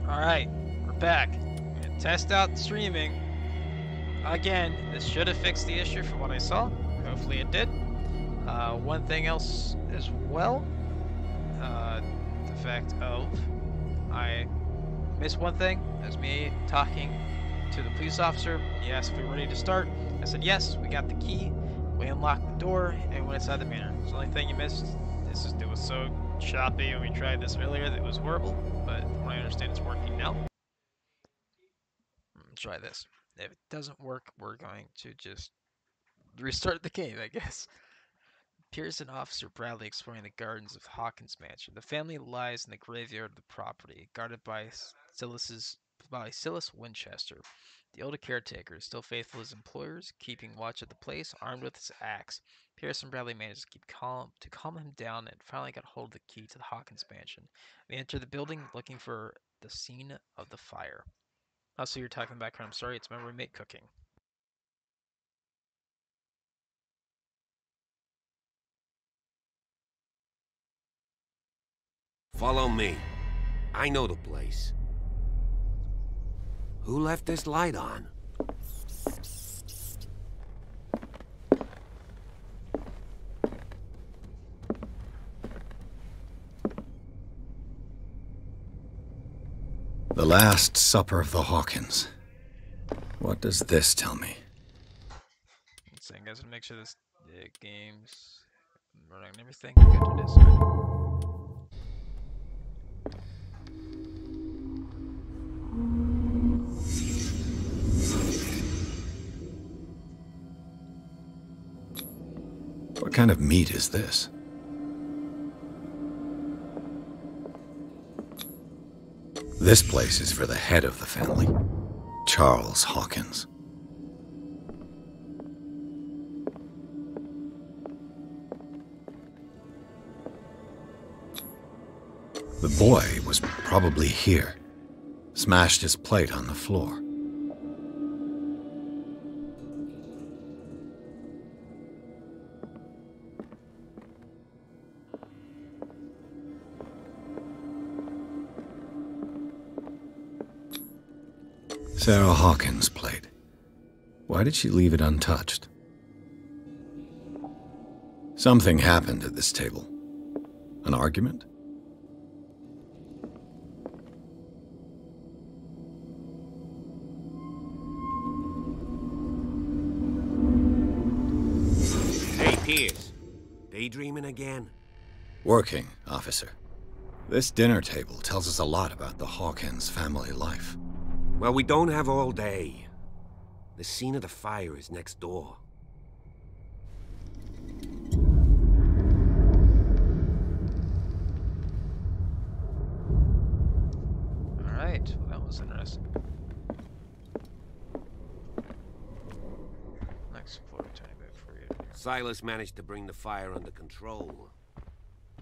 Alright, we're back. I'm gonna test out the streaming. Again, this should have fixed the issue from what I saw. Hopefully it did. One thing else as well, the fact of I missed one thing. That was me talking to the police officer. He asked if we were ready to start. I said yes, we got the key. We unlocked the door and we went inside the manor. It's the only thing you missed. It was so choppy when we tried this earlier that it was horrible, but from what I understand it's working now. Try this. If it doesn't work, we're going to just restart the game, I guess. Pierce and Officer Bradley exploring the gardens of Hawkins Mansion. The family lies in the graveyard of the property, guarded by Silas Winchester. The older caretaker is still faithful to his employers, keeping watch at the place, armed with his axe. Pierce and Bradley managed to calm him down and finally got hold of the key to the Hawkins Mansion. They enter the building looking for the scene of the fire. Also, you're talking background. I'm sorry, it's my roommate cooking. Follow me. I know the place. Who left this light on? The Last Supper of the Hawkins. What does this tell me? So I guys to make sure this game's running and everything. Go to this. What kind of meat is this? This place is for the head of the family, Charles Hawkins. The boy was probably here, smashed his plate on the floor. Sarah Hawkins' plate. Why did she leave it untouched? Something happened at this table. An argument? Hey, Pierce. Daydreaming again? Working, officer. This dinner table tells us a lot about the Hawkins family life. Well, we don't have all day. The scene of the fire is next door. Alright, well, that was interesting. Next floor, tiny bit for you. Silas managed to bring the fire under control,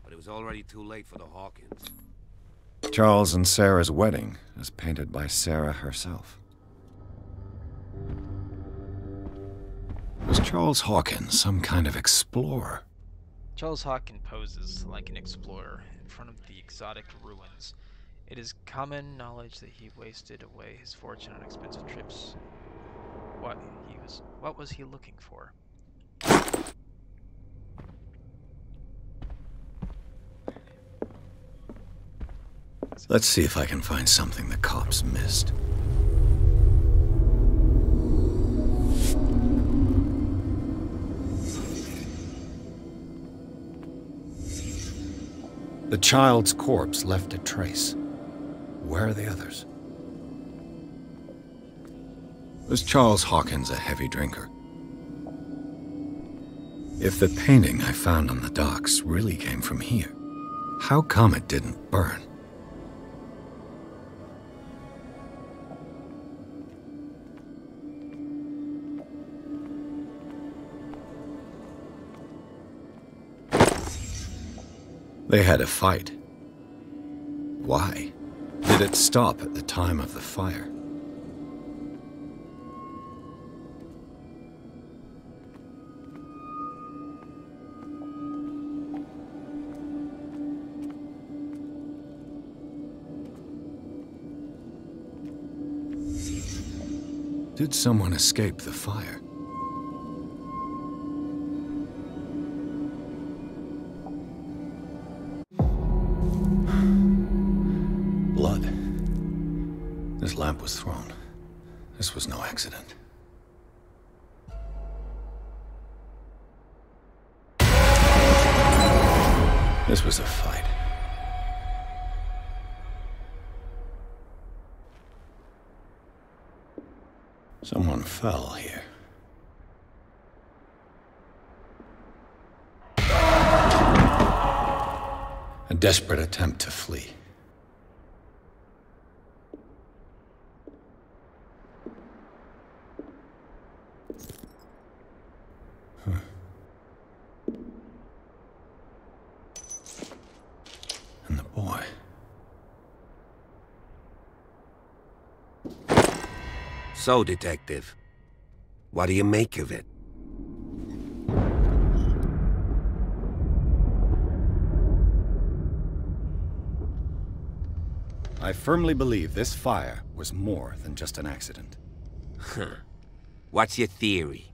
but it was already too late for the Hawkins. Charles and Sarah's wedding, as painted by Sarah herself. Was Charles Hawkins some kind of explorer? Charles Hawkins poses like an explorer in front of the exotic ruins. It is common knowledge that he wasted away his fortune on expensive trips. What was he looking for? Let's see if I can find something the cops missed. The child's corpse left a trace. Where are the others? Was Charles Hawkins a heavy drinker? If the painting I found on the docks really came from here, how come it didn't burn? They had a fight. Why? Did it stop at the time of the fire? Did someone escape the fire? Blood. This lamp was thrown. This was no accident. This was a fight. Someone fell here. A desperate attempt to flee. And the boy. So, Detective, what do you make of it? I firmly believe this fire was more than just an accident. Huh. What's your theory?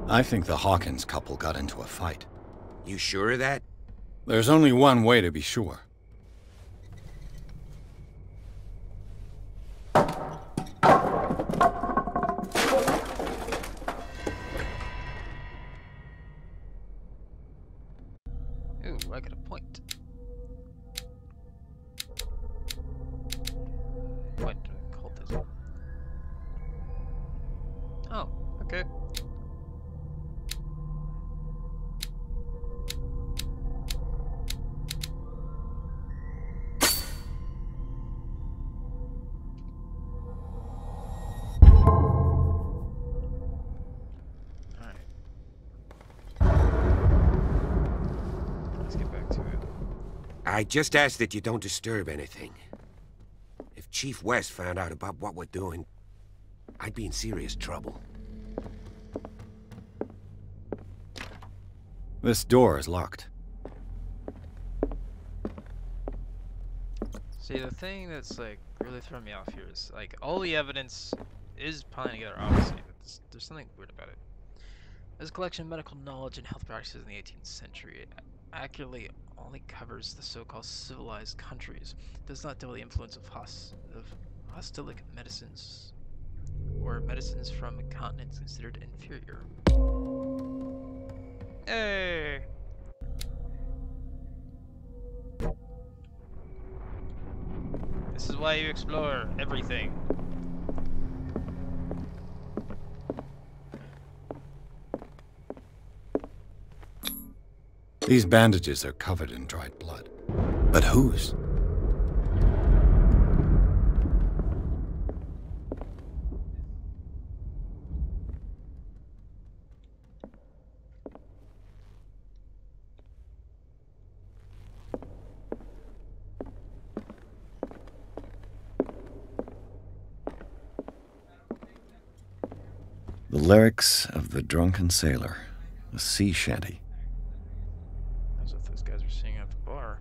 I think the Hawkins couple got into a fight. You sure of that? There's only one way to be sure. Ooh, I got a point. What cultism? Oh, okay. Let's get back to it. I just ask that you don't disturb anything. If Chief West found out about what we're doing, I'd be in serious trouble. This door is locked. See, the thing that's like really throwing me off here is like all the evidence is piling together, obviously, but there's something weird about it. This collection of medical knowledge and health practices in the 18th century accurately only covers the so-called civilized countries. It does not deal with the influence of hostilic medicines or medicines from continents considered inferior. Hey! This is why you explore everything. These bandages are covered in dried blood. But whose? The lyrics of the drunken sailor, a sea shanty. That's what those guys were seeing at the bar.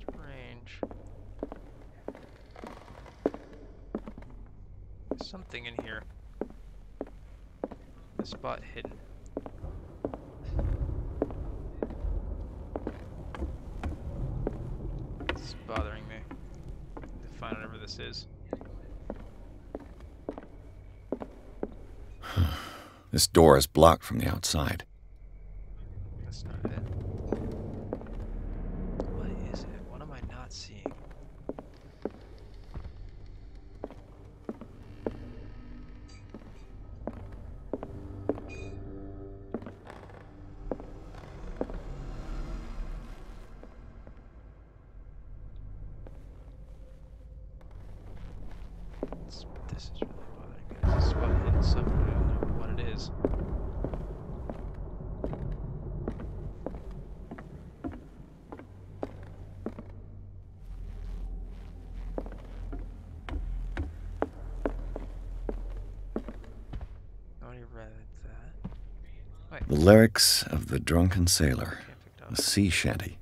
Strange. There's something in here. A spot hidden. It's bothering me. To find whatever this is. This door is blocked from the outside. That's not it. What is it? What am I not seeing? This is really bothering me. There's a spot hidden somewhere. I don't know what it is. I already read that. Wait. The lyrics of the drunken sailor, Okay, I picked a up. sea shanty.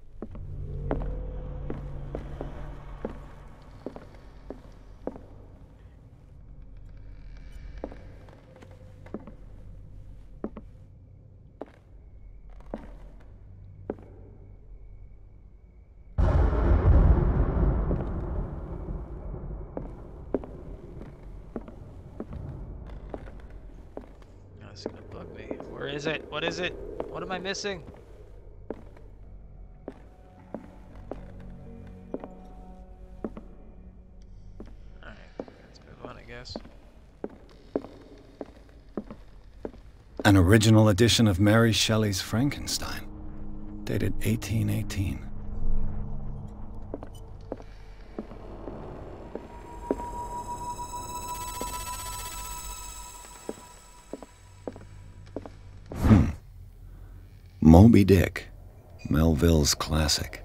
is it? What is it? What am I missing? Alright, let's move on, I guess. An original edition of Mary Shelley's Frankenstein, dated 1818. Moby Dick, Melville's classic.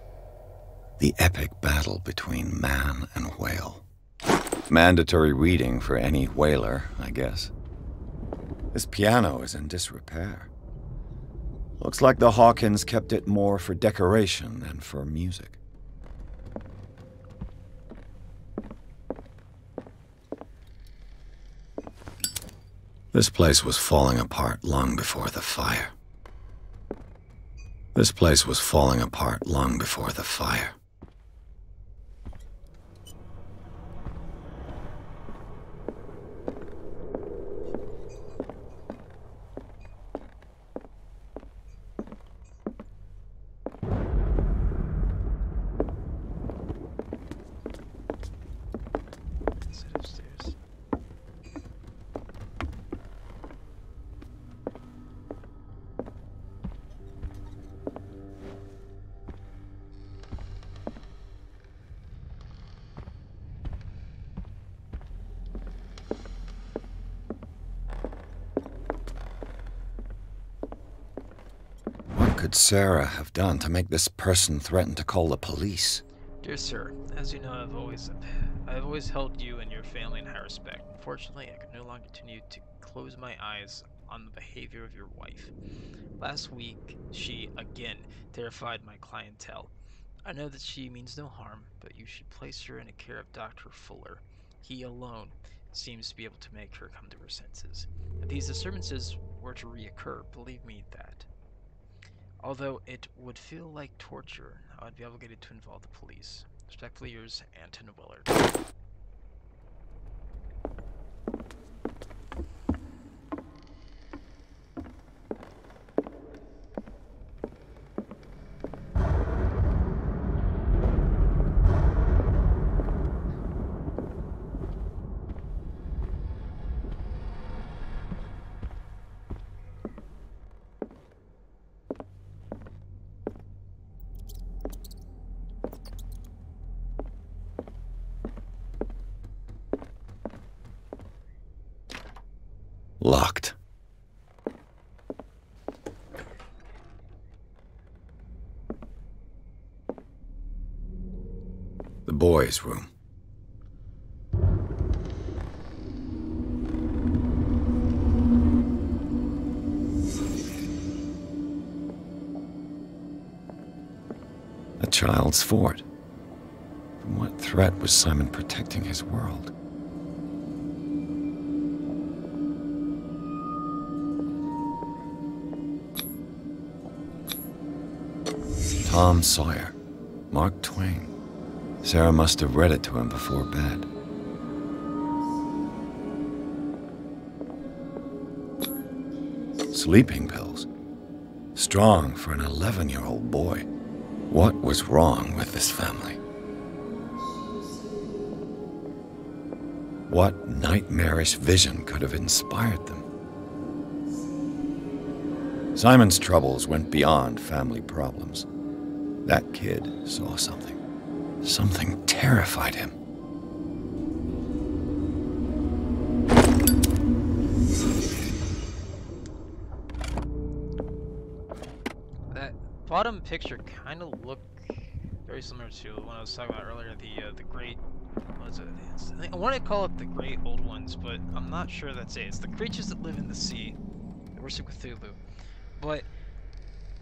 The epic battle between man and whale. Mandatory reading for any whaler, I guess. This piano is in disrepair. Looks like the Hawkins kept it more for decoration than for music. This place was falling apart long before the fire. This place was falling apart long before the fire. Sit upstairs. What could Sarah have done to make this person threaten to call the police? Dear sir, as you know, I've always held you and your family in high respect. Unfortunately, I can no longer continue to close my eyes on the behavior of your wife. Last week, she again terrified my clientele. I know that she means no harm, but you should place her in the care of Dr. Fuller. He alone seems to be able to make her come to her senses. If these disturbances were to reoccur, believe me that, although it would feel like torture, I would be obligated to involve the police. Respectfully yours, Anton Willard. Locked. The boys' room. A child's fort. From what threat was Simon protecting his world? Tom Sawyer, Mark Twain. Sarah must have read it to him before bed. Sleeping pills. Strong for an 11-year-old boy. What was wrong with this family? What nightmarish vision could have inspired them? Simon's troubles went beyond family problems. That kid saw something. Something terrified him. That bottom picture kind of looked very similar to the one I was talking about earlier, the great, what is it? I want to call it the Great Old Ones, but I'm not sure that's it. It's the creatures that live in the sea, the worship Cthulhu. But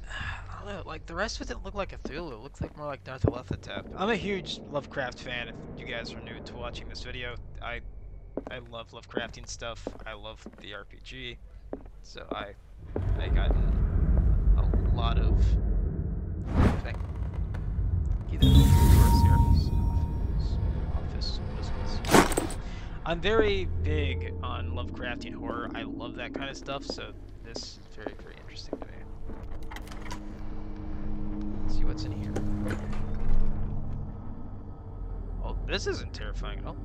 I don't know, like the rest of it didn't look like Cthulhu. It looks like more like Nyarlathotep. I'm a huge Lovecraft fan. If you guys are new to watching this video, I love Lovecraftian stuff. I love the RPG, so I got a lot of. I'm very big on Lovecraftian horror. I love that kind of stuff, so this is very, very interesting to me. Let's see what's in here. Oh, this isn't terrifying at all.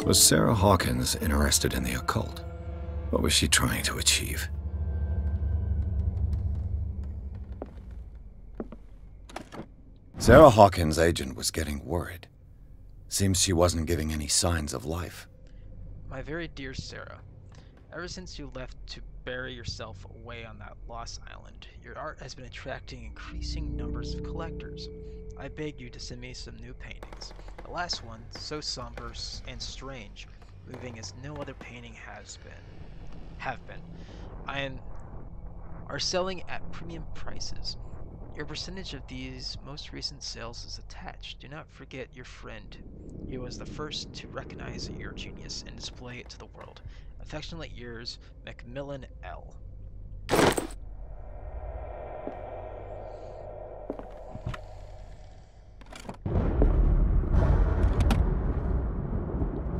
Was Sarah Hawkins interested in the occult? What was she trying to achieve? Sarah Hawkins' agent was getting worried. Seems she wasn't giving any signs of life. My very dear Sarah, ever since you left to bury yourself away on that lost island, your art has been attracting increasing numbers of collectors. I beg you to send me some new paintings. The last one, so somber and strange, moving as no other painting have been. Are selling at premium prices. Your percentage of these most recent sales is attached. Do not forget your friend. He was the first to recognize your genius and display it to the world. Affectionately yours, Macmillan L.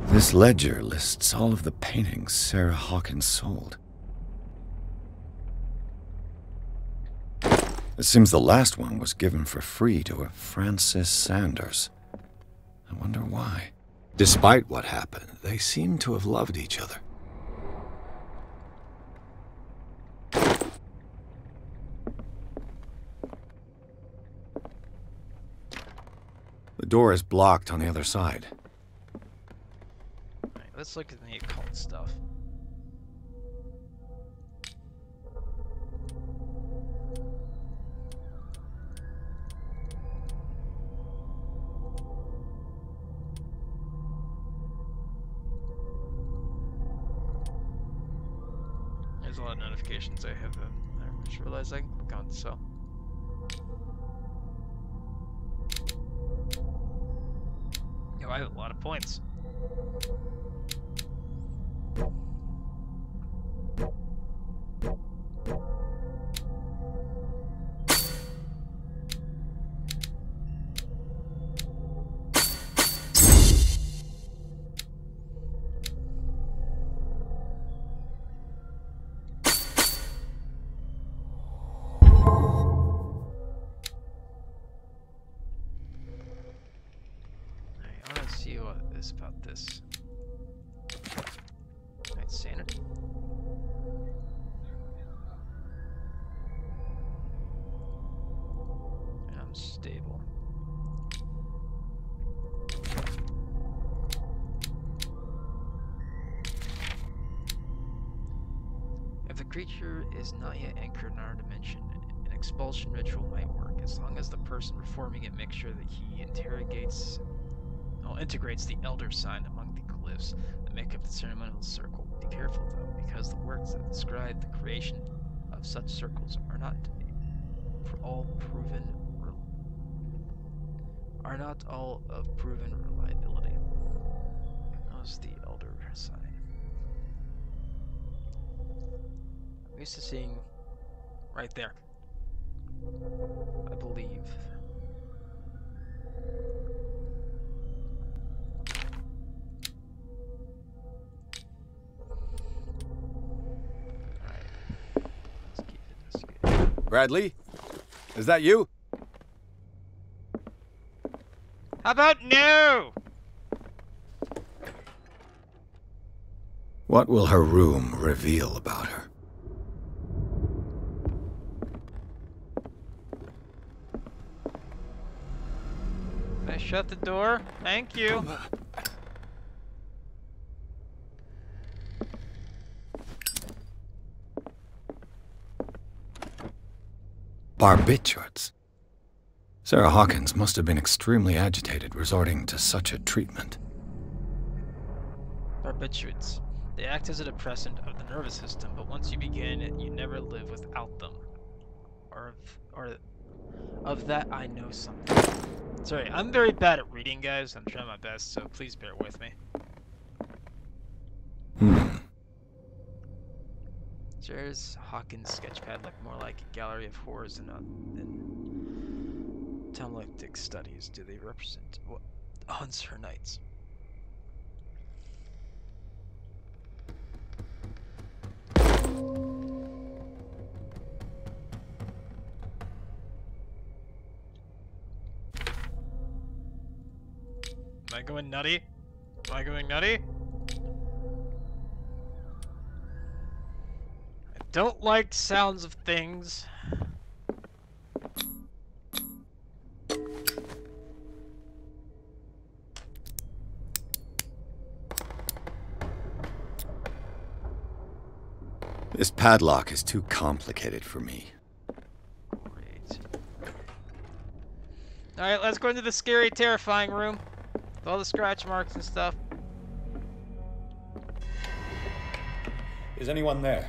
This ledger lists all of the paintings Sarah Hawkins sold. It seems the last one was given for free to a Francis Sanders. I wonder why. Despite what happened, they seem to have loved each other. The door is blocked on the other side. Alright, let's look at the occult stuff. There's a lot of notifications I have. I just realized I can click on, so. Yo, I have a lot of points. I want to see what is about this. Alright, sanity. I'm stable. If the creature is not yet anchored in our dimension, an expulsion ritual might work, as long as the person performing it makes sure that he integrates the elder sign among the glyphs that make up the ceremonial circle. Be careful though, because the works that describe the creation of such circles are not all of proven reliability. That was the elder sign. I'm used to seeing right there, I believe. Alright, let's keep investigating. Bradley? Is that you? How about no? What will her room reveal about her? Can I shut the door? Thank you. Barbiturates. Sarah Hawkins must have been extremely agitated resorting to such a treatment. Barbiturates. They act as a depressant of the nervous system, but once you begin, you never live without them. Or of that I know something. Sorry, I'm very bad at reading, guys. I'm trying my best, so please bear with me. Sarah's Hawkins sketchpad looked more like a gallery of horrors than Talmudic studies. Do they represent what haunts her nights? going nutty? Am I going nutty? I don't like sounds of things. This padlock is too complicated for me. Great. Alright, let's go into the scary, terrifying room. With all the scratch marks and stuff. Is anyone there?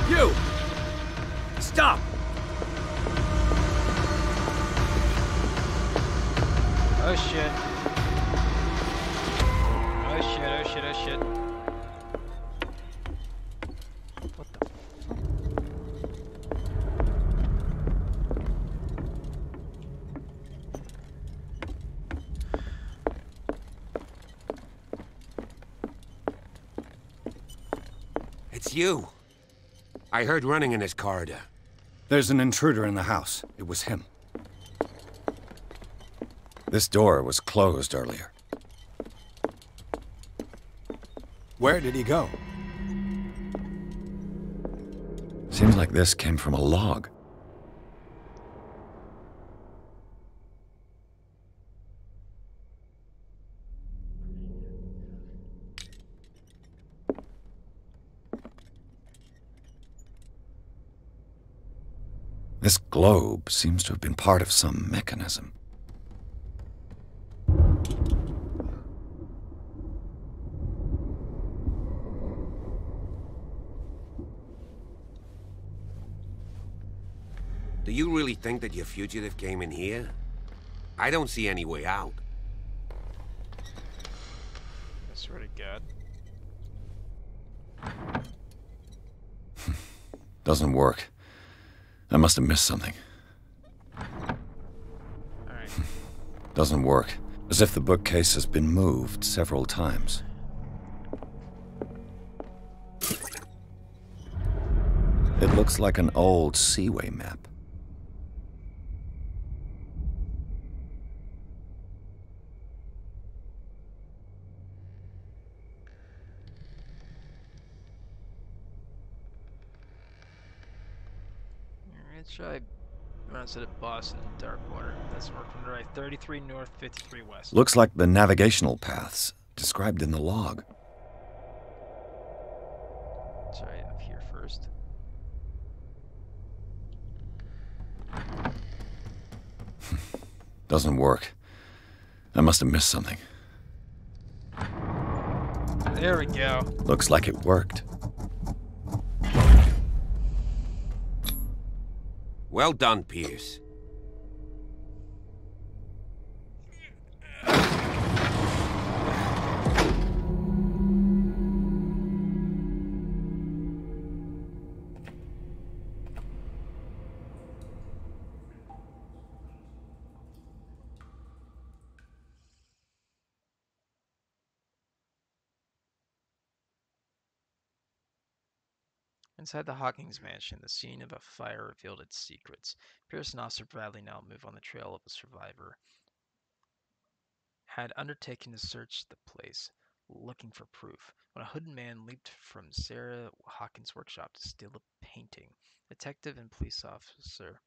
You! Stop! Oh shit. Oh shit, oh shit, oh shit. What the It's you. I heard running in this corridor. There's an intruder in the house. It was him. This door was closed earlier. Where did he go? Seems like this came from a log. This globe seems to have been part of some mechanism. Do you really think that your fugitive came in here? I don't see any way out. I swear to God. Doesn't work. I must have missed something. Alright. Doesn't work. As if the bookcase has been moved several times. It looks like an old seaway map. Alright, try runs at Boston Dark Water. That's north from the right. 33 north, 53 west. Looks like the navigational paths described in the log. Try up here first. Doesn't work. I must have missed something. There we go. Looks like it worked. Well done, Pierce. Inside the Hawkins mansion, the scene of a fire revealed its secrets. Pierce and Officer Bradley now move on the trail of a survivor. Had undertaken to search the place, looking for proof, when a hooded man leaped from Sarah Hawkins' workshop to steal a painting. Detective and police officer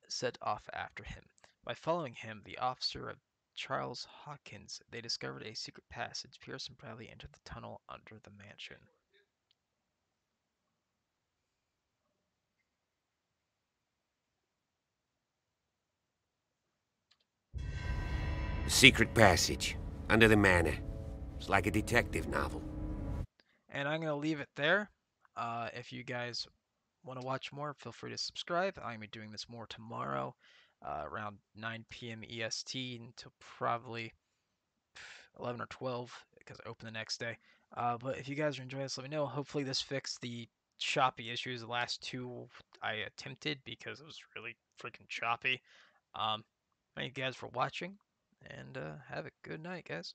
set off after him. By following him, the officer of Charles Hawkins, they discovered a secret passage. Pierce and Bradley entered the tunnel under the mansion. A secret passage. Under the manor. It's like a detective novel. And I'm going to leave it there. If you guys want to watch more, feel free to subscribe. I'm going to be doing this more tomorrow around 9 p.m. EST until probably 11 or 12 because I open the next day. But if you guys are enjoying this, let me know. Hopefully, this fixed the choppy issues the last two I attempted because it was really freaking choppy. Thank you guys for watching, and have a good night, guys.